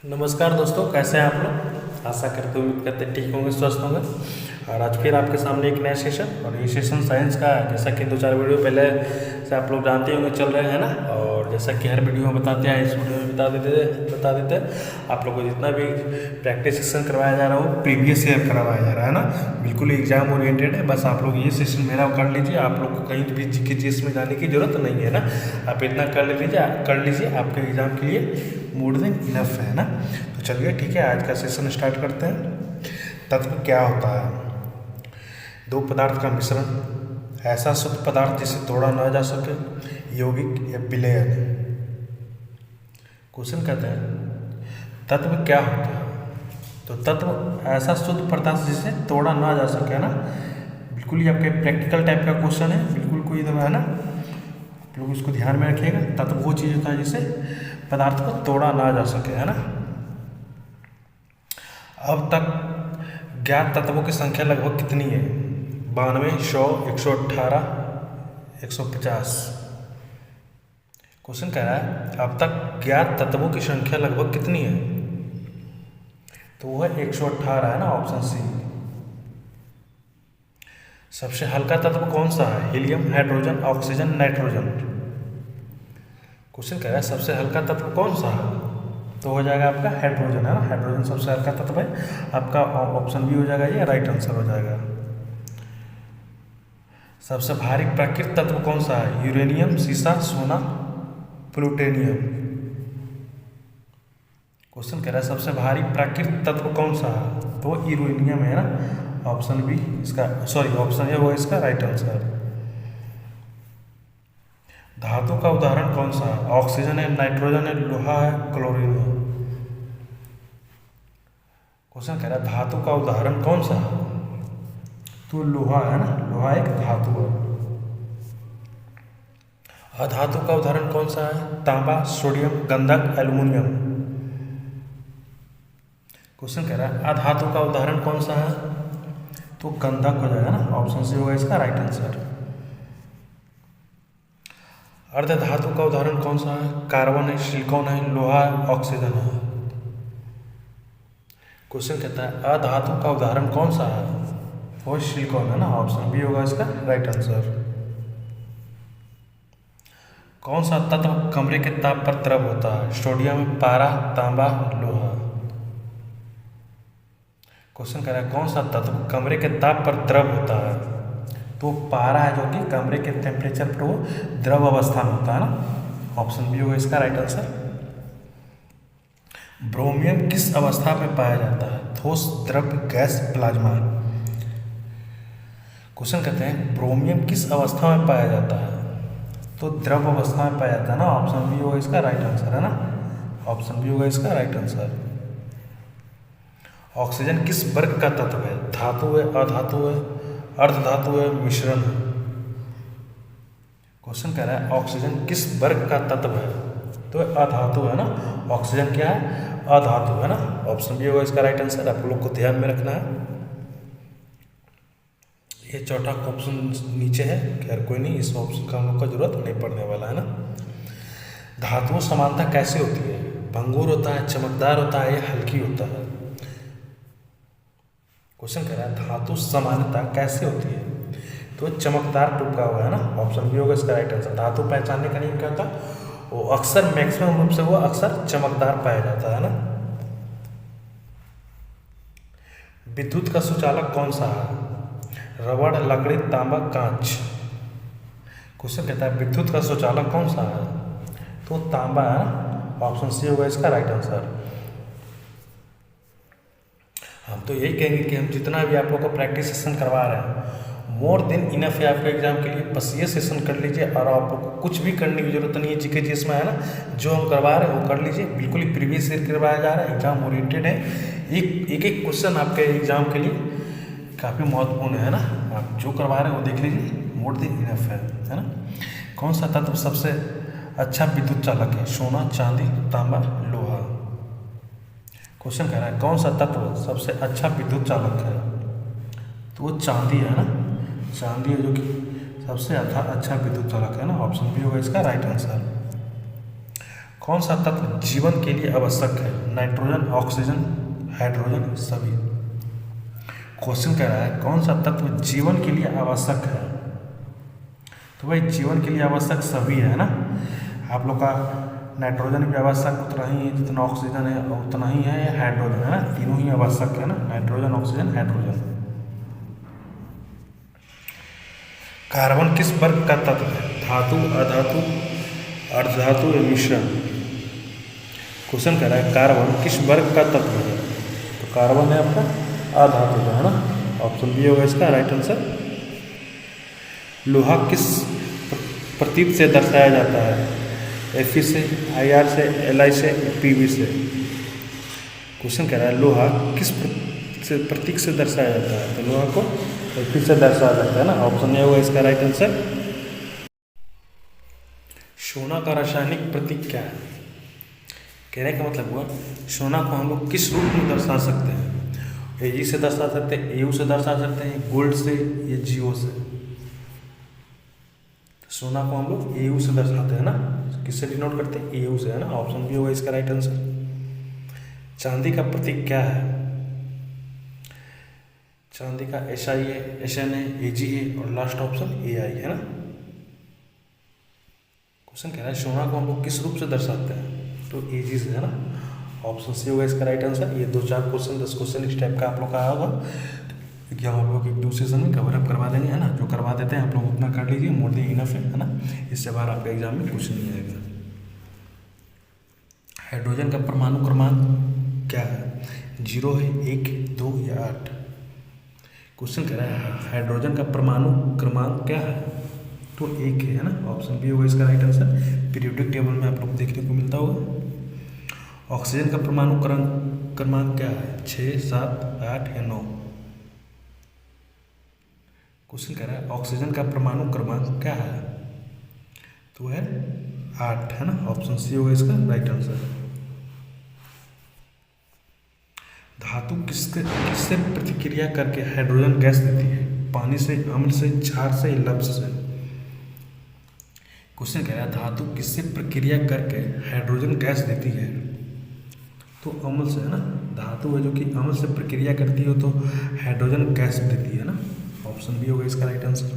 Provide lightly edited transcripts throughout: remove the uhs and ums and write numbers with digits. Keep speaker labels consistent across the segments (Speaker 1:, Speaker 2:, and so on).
Speaker 1: नमस्कार दोस्तों, कैसे हैं आप लोग। आशा करते उम्मीद करते ठीक होंगे, स्वस्थ होंगे। और आज फिर आपके सामने एक नया सेशन, और ये सेशन साइंस का है। जैसा कि 2-4 वीडियो पहले से आप लोग जानते होंगे चल रहे हैं ना। और जैसा कि हर वीडियो में बताते हैं, इस वीडियो में बता देते हैं आप लोग को जितना भी प्रैक्टिस सेशन करवाया जा रहा है वो प्रीवियस ईयर करवाया जा रहा है ना। बिल्कुल एग्जाम ओरिएंटेड है। बस आप लोग ये सेशन मेरा कर लीजिए। आप लोग को कहीं भी जीके जीएस में जाने की जरूरत नहीं है ना। आप इतना कर लीजिए, आपके एग्जाम के लिए मोर देन इनफ है ना। तो चलिए ठीक है, आज का सेशन स्टार्ट करते हैं। तत्व क्या होता है? दो पदार्थ का मिश्रण, ऐसा शुद्ध पदार्थ जिसे तोड़ा ना जा सके, यौगिक या विलयन। क्वेश्चन कहते हैं तत्व क्या होता है? तो तत्व ऐसा शुद्ध पदार्थ जिसे तोड़ा ना जा सके ना। बिल्कुल ही आपके प्रैक्टिकल टाइप का क्वेश्चन है, बिल्कुल कोई एकदम है ना। आप लोग इसको ध्यान में रखिएगा। तत्व वो चीज़ होता है जिसे पदार्थ को तोड़ा ना जा सके, है ना। अब तक ज्ञात तत्वों की संख्या लगभग कितनी है? 92, 100, 118, 150। क्वेश्चन कह रहा है अब तक ज्ञात तत्वों की संख्या लगभग कितनी है? तो वो है 118 है ना, ऑप्शन सी। सबसे हल्का तत्व कौन सा है? Helium, hydrogen, oxygen, nitrogen. Question कह रहा है सबसे हल्का तत्व कौन सा है? तो हो जाएगा आपका हाइड्रोजन, है ना। हाइड्रोजन सबसे हल्का तत्व है। आपका ऑप्शन बी हो जाएगा, ये राइट आंसर हो जाएगा। सबसे भारी प्राकृतिक तत्व कौन सा है? यूरेनियम, सीसा, सोना, प्लूटोनियम। क्वेश्चन कह रहा है सबसे भारी प्राकृतिक तत्व कौन सा है? तो यूरेनियम है ना। ऑप्शन बी इसका, ऑप्शन ए वो इसका राइट आंसर। धातु का उदाहरण कौन सा है? ऑक्सीजन है, नाइट्रोजन है, लोहा है, क्लोरीन है। क्वेश्चन कह रहा है धातु का उदाहरण कौन सा है? तो लोहा है ना। लोहा एक धातु है। अधातु का उदाहरण कौन सा है? तांबा, सोडियम, गंधक, एल्युमिनियम। क्वेश्चन कह रहा है अधातु का उदाहरण कौन सा है? तो गंधक हो जाएगा ना। ऑप्शन सी होगा इसका राइट आंसर। अर्धधातु का उदाहरण कौन सा है? कार्बन है, सिलिकॉन है, लोहा है, ऑक्सीजन है। क्वेश्चन कहता है अधातु का उदाहरण कौन सा है? वो सिलिकॉन है ना। ऑप्शन बी होगा इसका राइट आंसर। कौन सा तत्व कमरे के ताप पर द्रव होता है? सोडियम, पारा, तांबा, लोहा। क्वेश्चन कह रहा है कौन सा तत्व कमरे के ताप पर द्रव होता है? तो पारा है, जो कि कमरे के टेम्परेचर पर वो द्रव अवस्था में होता है ना। ऑप्शन बी होगा इसका राइट आंसर। ब्रोमियम किस अवस्था में पाया जाता है? ठोस, द्रव, गैस, प्लाज्मा। क्वेश्चन कहते हैं ब्रोमियम किस अवस्था में पाया जाता है? तो द्रव अवस्था में पाया जाता है ना। ऑप्शन बी होगा इसका राइट आंसर, है ना। ऑप्शन बी होगा इसका राइट आंसर। ऑक्सीजन किस वर्ग का तत्व है? धातु है, अधातु है, अर्धधातु है, मिश्रण है। क्वेश्चन कह रहा है ऑक्सीजन किस वर्ग का तत्व है? तो अधातु है ना। ऑक्सीजन क्या है? अधातु है ना। ऑप्शन बी होगा इसका राइट आंसर। आप लोग को ध्यान में रखना है। ये चौथा ऑप्शन नीचे है, खैर कोई नहीं, इस ऑप्शन का हम लोग का जरूरत नहीं पड़ने वाला है ना। धातु समानता कैसे होती है? भंगुर होता है, चमकदार होता है, या हल्की होता है? क्वेश्चन कह रहा है धातु समानता कैसे होती है? तो चमकदार टुपका हुआ है ना। ऑप्शन बी होगा इसका राइट आंसर। धातु पहचानने का नियम क्या होता है? वो अक्सर मैक्सिमम रूप से वो अक्सर चमकदार पाया जाता है ना। विद्युत का सुचालक कौन सा है? रबड़, लकड़ी, तांबा, कांच। क्वेश्चन कहता है विद्युत का सुचालक कौन सा है? तो तांबा है ना। ऑप्शन सी होगा इसका राइट आंसर। हम तो यही कहेंगे कि हम जितना भी आप लोग को प्रैक्टिस सेशन करवा रहे हैं मोर देन इनफ है आपके एग्जाम के लिए। बस ये सेशन कर लीजिए और आप लोग को कुछ भी करने की जरूरत नहीं है। जीके जीएस में है ना, जो हम करवा रहे हैं वो कर लीजिए। बिल्कुल ही प्रीवियस ईयर करवाया जा रहा है, एग्जाम ओरिएंटेड है। एक क्वेश्चन आपके एग्जाम के लिए काफ़ी महत्वपूर्ण है ना। आप जो करवा रहे हैं वो देख लीजिए, मोर देन इनफ है ना। कौन सा तत्व सबसे अच्छा विद्युत चालक है? सोना, चांदी, तांबा, लोहा। क्वेश्चन कह रहा है कौन सा तत्व सबसे अच्छा विद्युत चालक है? तो वो चांदी है ना। चांदी है जो कि सबसे अच्छा विद्युत चालक है ना। ऑप्शन बी होगा इसका राइट आंसर। कौन सा तत्व जीवन के लिए आवश्यक है? नाइट्रोजन, ऑक्सीजन, हाइड्रोजन, सभी। क्वेश्चन कह रहा है कौन सा तत्व जीवन के लिए आवश्यक है? तो भाई जीवन के लिए आवश्यक सभी है ना। आप लोग का नाइट्रोजन भी आवश्यक उतना ही है जितना ऑक्सीजन है, उतना ही है हाइड्रोजन है ना, तीनों ही आवश्यक है ना, नाइट्रोजन, ऑक्सीजन, हाइड्रोजन। कार्बन किस वर्ग का तत्व है? धातु, अधातु, अर्धधातु या मिश्रण? क्वेश्चन कह रहा है कार्बन किस वर्ग का तत्व है? तो कार्बन है आपका अधातु का है ना, ऑप्शन बी होगा इसका राइट आंसर। लोहा किस प्रतीक से दर्शाया जाता है? Fe से, Ir से, Li से, Pb से? क्वेश्चन कह रहा है लोहा किस प्रतीक से दर्शाया जाता है? तो लोहा को Fe से दर्शाया जाता है ना, ऑप्शन ए होगा इसका राइट आंसर। सोना का रासायनिक प्रतीक क्या है? कहने का मतलब हुआ सोना को हम लोग किस रूप में दर्शा सकते हैं? Ag से दर्शा सकते हैं, Au से दर्शा सकते हैं, गोल्ड से या Go से? सोना को हम लोग Au से दर्शाते हैं ना, किससे डिनोट करते हैं? Au से है ना, ऑप्शन बी होगा इसका राइट आंसर। चांदी का प्रतीक क्या है? चांदी का Si है, Sn है, Ag है और लास्ट ऑप्शन Ai है ना। क्वेश्चन कह रहा है सोना को हम लोग किस रूप से दर्शाते हैं? तो Ag से है ना, ऑप्शन सी होगा इसका राइट आंसर। ये 2-4 क्वेश्चन 10 क्वेश्चन इस टाइप का आप लोग का आया होगा, क्या हम लोग एक दूसरे सेशन में कवर अप करवा देंगे है ना। जो करवा देते हैं आप लोग उतना कर लीजिए, मोर देन इनफ है ना, इससे बाहर आपके एग्जाम में कुछ नहीं आएगा। हाइड्रोजन का परमाणु क्रमांक क्या है? 0 है, 1, 2 या 8? क्वेश्चन कह रहा है हाइड्रोजन का परमाणु क्रमांक क्या है? तो 1 है ना, ऑप्शन बी होगा इसका राइट आंसर। पीरियोडिक टेबल में आप लोग देखने को मिलता होगा। ऑक्सीजन का परमाणु क्रमांक क्या है? 6, 7, 8 या 9? क्वेश्चन कह रहा है ऑक्सीजन का परमाणु क्रमांक क्या है? तो है 8 है ना, ऑप्शन सी होगा इसका राइट आंसर। धातु किससे प्रतिक्रिया करके हाइड्रोजन गैस देती है? पानी से, अम्ल से, क्षार से, लवण से? क्वेश्चन कह रहा है धातु किससे प्रक्रिया करके हाइड्रोजन गैस देती है? तो अम्ल से है ना, धातु है जो कि अम्ल से प्रक्रिया करती हो तो हाइड्रोजन गैस देती है ना, ऑप्शन बी होगा इसका राइट आंसर।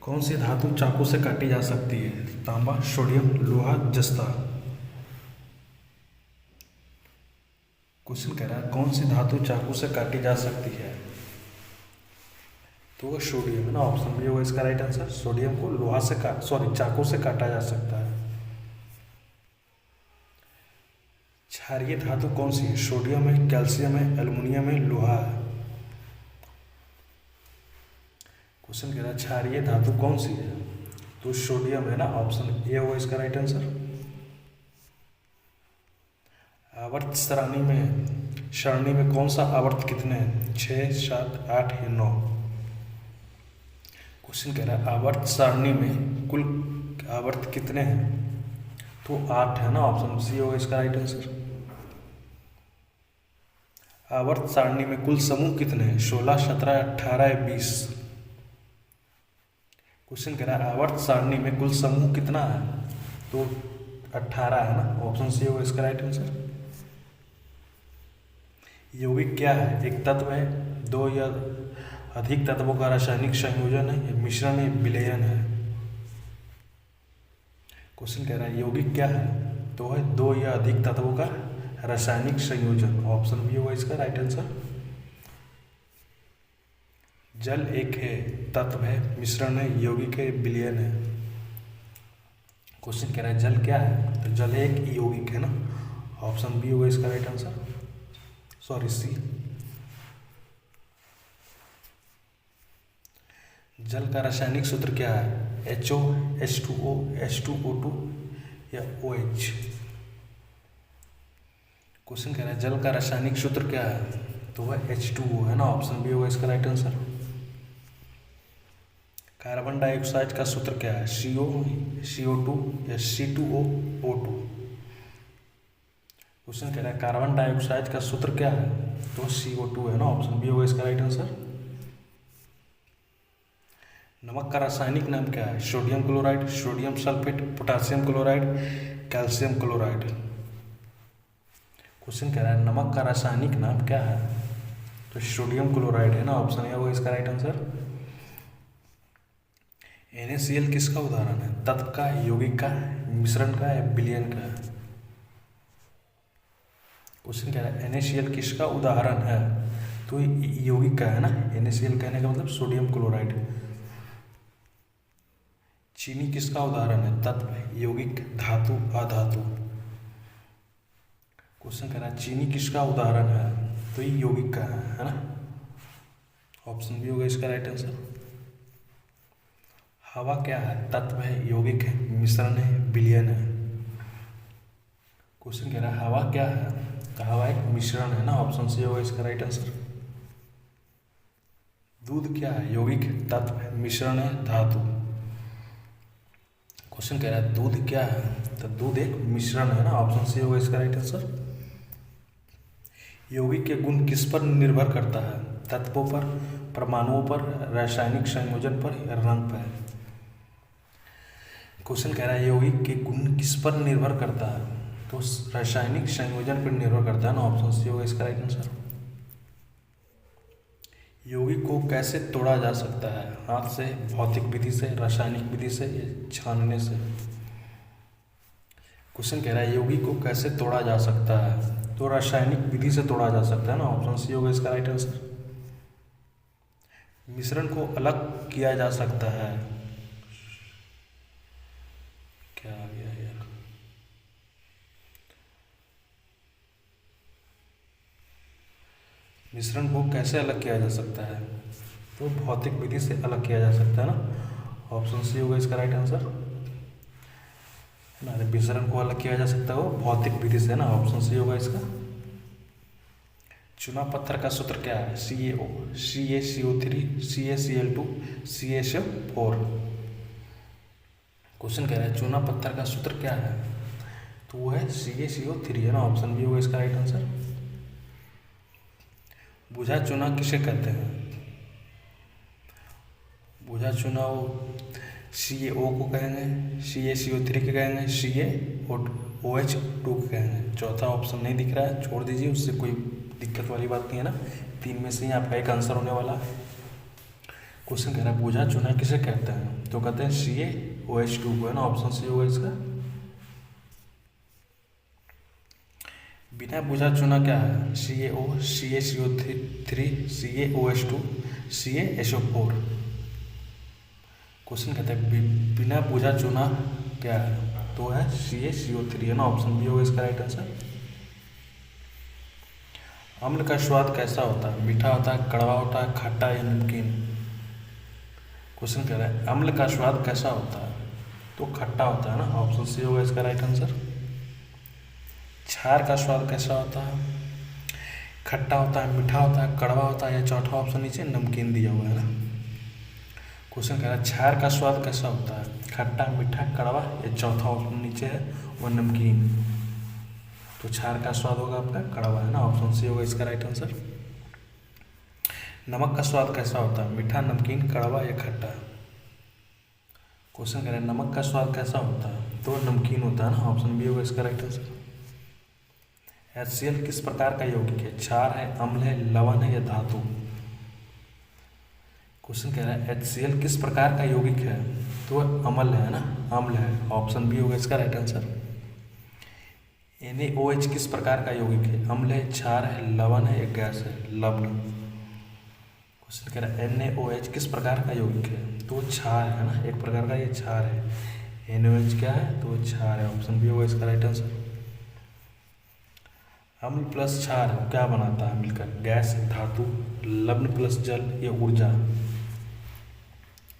Speaker 1: कौन सी धातु चाकू से काटी जा सकती है? तांबा, सोडियम, लोहा, जस्ता? क्वेश्चन कह रहा है कौन सी धातु चाकू से काटी जा सकती है? तो सोडियम है ना, ऑप्शन बी होगा इसका राइट आंसर। सोडियम को लोहा से चाकू से काटा जा सकता है। क्षारीय धातु कौन सी है? सोडियम है, कैल्शियम है, एल्युमिनियम है, लोहा है? क्वेश्चन कह रहा है क्षारीय धातु कौन सी है? तो सोडियम है ना, ऑप्शन ए होगा इसका राइट आंसर। आवर्त सरणी में कौन सा आवर्त कितने हैं? 6, 7, 8 या 9? क्वेश्चन कह रहा है आवर्त सारणी में कुल आवर्त कितने हैं? तो 8 है ना, ऑप्शन सी होगा इसका राइट आंसर। आवर्त सारणी में कुल समूह कितने हैं? 16, 17, 18 या 20? क्वेश्चन कह रहा है आवर्त सारणी में कुल समूह कितना है? तो 18 है ना, ऑप्शन सी होगा इसका राइट आंसर। यौगिक क्या है? एक तत्व है, 2 या अधिक तत्वों का रासायनिक संयोजन है, या मिश्रण है, विलयन है? क्वेश्चन कह रहा है यौगिक क्या है? तो है 2 या अधिक तत्वों का रासायनिक संयोजन, ऑप्शन बी होगा इसका राइट आंसर। जल एक है, तत्व है, मिश्रण है, यौगिक है, विलयन है? क्वेश्चन कह रहा है जल क्या है? तो जल एक यौगिक है ना, ऑप्शन बी होगा इसका राइट आंसर, सॉरी सी। जल का रासायनिक सूत्र क्या है? HO, H2O, H2O2 या OH? क्वेश्चन कह रहा है जल का रासायनिक सूत्र क्या है? तो वह H2O है ना, ऑप्शन बी होगा इसका राइट आंसर। कार्बन डाइऑक्साइड का सूत्र क्या है? CO, CO2 या C2O2? क्वेश्चन कह रहा है कार्बन डाइऑक्साइड का सूत्र क्या है? तो CO2 है ना, ऑप्शन बी होगा इसका राइट आंसर। नमक का रासायनिक नाम क्या है? Sodium chloride, sodium sulphate, potassium chloride, calcium chloride. Question कह रहा है नमक का रासायनिक नाम क्या है? तो सोडियम क्लोराइड है ना, ऑप्शन ए होगा इसका राइट आंसर। NaCl किसका उदाहरण है? तत्व का, यौगिक का, मिश्रण का या विलयन का? क्वेश्चन कह रहा है NaCl किसका उदाहरण है? तो यौगिक का है ना, NaCl कहने का मतलब सोडियम क्लोराइड। चीनी किसका उदाहरण है? तत्व, यौगिक, धातु, अधातु। क्वेश्चन कह रहा है चीनी किसका उदाहरण है? तो ये यौगिक का है ना, ऑप्शन बी होगा इसका राइट आंसर। हवा क्या है? तत्व है, यौगिक है, मिश्रण है, विलयन है? क्वेश्चन कह रहा है हवा क्या है? तो हवा एक मिश्रण है ना, ऑप्शन सी होगा इसका राइट आंसर। दूध क्या है? यौगिक, तत्व है, मिश्रण है, धातु। क्वेश्चन कह रहा है दूध क्या है? तो दूध एक मिश्रण है ना, ऑप्शन सी होगा इसका राइट आंसर। यौगिक के गुण किस पर निर्भर करता है? तत्वों पर, परमाणुओं पर, रासायनिक संयोजन पर या रंग पर? क्वेश्चन कह रहा है यौगिक के गुण किस पर निर्भर करता है? तो रासायनिक संयोजन पर निर्भर करता है ना, ऑप्शन सी होगा इसका राइट आंसर। यौगिक को कैसे तोड़ा जा सकता है? हाथ से, भौतिक विधि से, रासायनिक विधि से या छानने से? क्वेश्चन कह रहा है यौगिक को कैसे तोड़ा जा सकता है? तो रासायनिक विधि से तोड़ा जा सकता है ना, ऑप्शन सी होगा इसका राइट आंसर। मिश्रण को अलग किया जा सकता है, क्या आ गया यार? मिश्रण को कैसे अलग किया जा सकता है? तो भौतिक विधि से अलग किया जा सकता है ना, ऑप्शन सी होगा इसका राइट आंसर। ना मिश्रण को अलग किया जा सकता है वो भौतिक विधि से ना, ऑप्शन सी होगा इसका। चूना पत्थर का सूत्र क्या है? CaO, CaCO3, CaCl2, CaSO4। Question कह रहा है चूना पत्थर का सूत्र क्या है? तो वो है CaCO3 है ना, ऑप्शन बी होगा इसका राइट आंसर। बुझा चूना किसे कहते हैं? बुझा चूना वो CaO को कहेंगे, CaCO3 के कहेंगे, CaOH2 के कहेंगे। चौथा ऑप्शन नहीं दिख रहा है, छोड़ दीजिए, उससे कोई दिक्कत वाली बात नहीं है ना, तीन में से ही आपका एक आंसर होने वाला है। क्वेश्चन कह रहा है बुझा चूना किसे कहते हैं? तो कहते हैं CaOH2 को है ना, ऑप्शन सी होगा इसका। बिना बुझा चूना क्या है? CaO, CaCO3, CaOH2, CaSO4। Question कहते हैं बिना बुझा चूना क्या है? तो है CaCO3 है ना, ऑप्शन बी होगा इसका राइट आंसर। अम्ल का स्वाद कैसा होता है? मीठा होता है, कड़वा होता है, खट्टा या नमकीन? क्वेश्चन कह रहा है अम्ल का स्वाद कैसा होता है? तो खट्टा होता है ना, ऑप्शन सी होगा इसका राइट आंसर। क्षार का स्वाद कैसा होता है? खट्टा होता है, मीठा होता है, कड़वा होता है या चौथा ऑप्शन नीचे नमकीन दिया हुआ है ना। क्वेश्चन कह रहा है क्षार का स्वाद कैसा होता है? खट्टा, मीठा, कड़वा या चौथा ऑप्शन नीचे है वो नमकीन? तो क्षार का स्वाद होगा आपका कड़वा है ना, ऑप्शन सी होगा इसका राइट आंसर। नमक का स्वाद कैसा होता है? मीठा, नमकीन, कड़वा या खट्टा? क्वेश्चन कह रहे हैं नमक का स्वाद कैसा होता है? तो नमकीन होता है ना, ऑप्शन बी होगा इसका राइट आंसर। HCl किस प्रकार का यौगिक है? क्षार है, अम्ल है, लवण है या धातु? क्वेश्चन कह रहा है HCl किस प्रकार का यौगिक है? तो अम्ल है ना, अम्ल है, ऑप्शन बी होगा इसका राइट आंसर। NaOH किस प्रकार का यौगिक है? अम्ल है, क्षार है, लवण है या गैस है? लवण। क्वेश्चन कह रहा है NaOH किस प्रकार का यौगिक है? तो क्षार है ना, एक प्रकार का ये क्षार है। NaOH क्या है? तो क्षार है, ऑप्शन बी होगा इसका राइट आंसर। अम्ल प्लस क्षार क्या बनाता है मिलकर? गैस, धातु, लवण प्लस जल या ऊर्जा?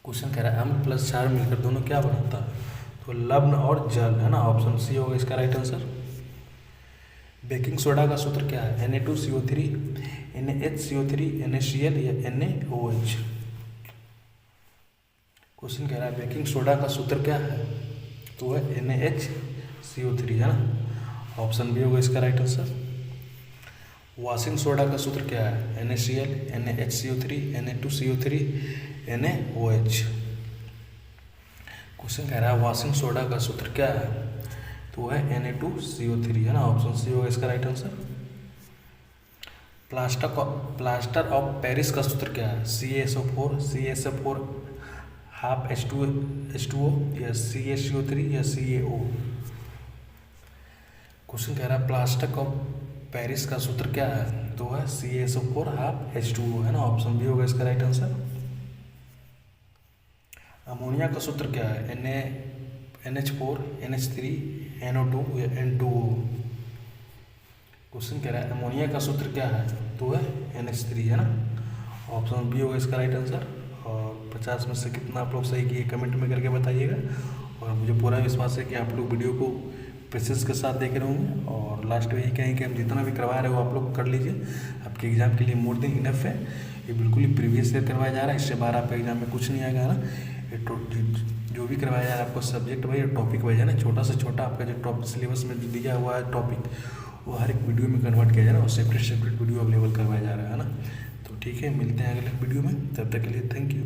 Speaker 1: क्वेश्चन कह रहा है अम्ल प्लस क्षार मिलकर दोनों क्या बनाता है? तो लवण और जल है ना, ऑप्शन सी होगा इसका राइट आंसर। बेकिंग सोडा का सूत्र क्या है? Na2CO3, NaHCO3, NaCl या NaOH? क्वेश्चन कह रहा है बेकिंग सोडा का सूत्र क्या है? तो है NaHCO3 है ना, ऑप्शन बी होगा इसका राइट आंसर। वॉशिंग सोडा का सूत्र क्या है? NaCl, NaHCO3, Na2CO3, NaOH? Question कह रहा है वॉशिंग सोडा का सूत्र क्या है, तो वो है Na2CO3 है ना, ऑप्शन सी होगा इसका right answer. Plaster of Paris का सूत्र क्या है, CaSO4 हाफ H2O या CaCO3 या CaO। क्वेश्चन कह रहा है प्लास्टर ऑफ पेरिस का सूत्र क्या है, तो है CaSO4 हाफ H2O है ना, ऑप्शन बी होगा इसका राइट आंसर। अमोनिया का सूत्र क्या है, NH4 NH3 NO2 या N2O। क्वेश्चन कह रहा है अमोनिया का सूत्र क्या है, तो है NH3 है ना, ऑप्शन बी होगा इसका राइट आंसर। और 50 में से कितना आप लोग सही किए कमेंट में करके बताइएगा। और मुझे पूरा विश्वास है कि आप लोग वीडियो को पेशेंस के साथ देख रहे होंगे। और लास्ट में यही कहें कि हम जितना भी करवा रहे हो आप लोग कर लीजिए, आपके एग्जाम के लिए मोर देन इनफ है। ये बिल्कुल ही प्रीवियस ईयर करवाया जा रहा है, इससे बाहर आपके एग्जाम में कुछ नहीं आएगा ना। ये जो भी करवाया जा रहा है आपको सब्जेक्ट वाइज और टॉपिक वाइज है ना, छोटा से छोटा आपका जो टॉपिक सिलेबस में दिया हुआ है टॉपिक, वो हर एक वीडियो में कन्वर्ट किया जा रहा है और सेपरेट वीडियो अवेलेबल करवाया जा रहा है ना। तो ठीक है, मिलते हैं अगले वीडियो में, तब तक के लिए थैंक यू।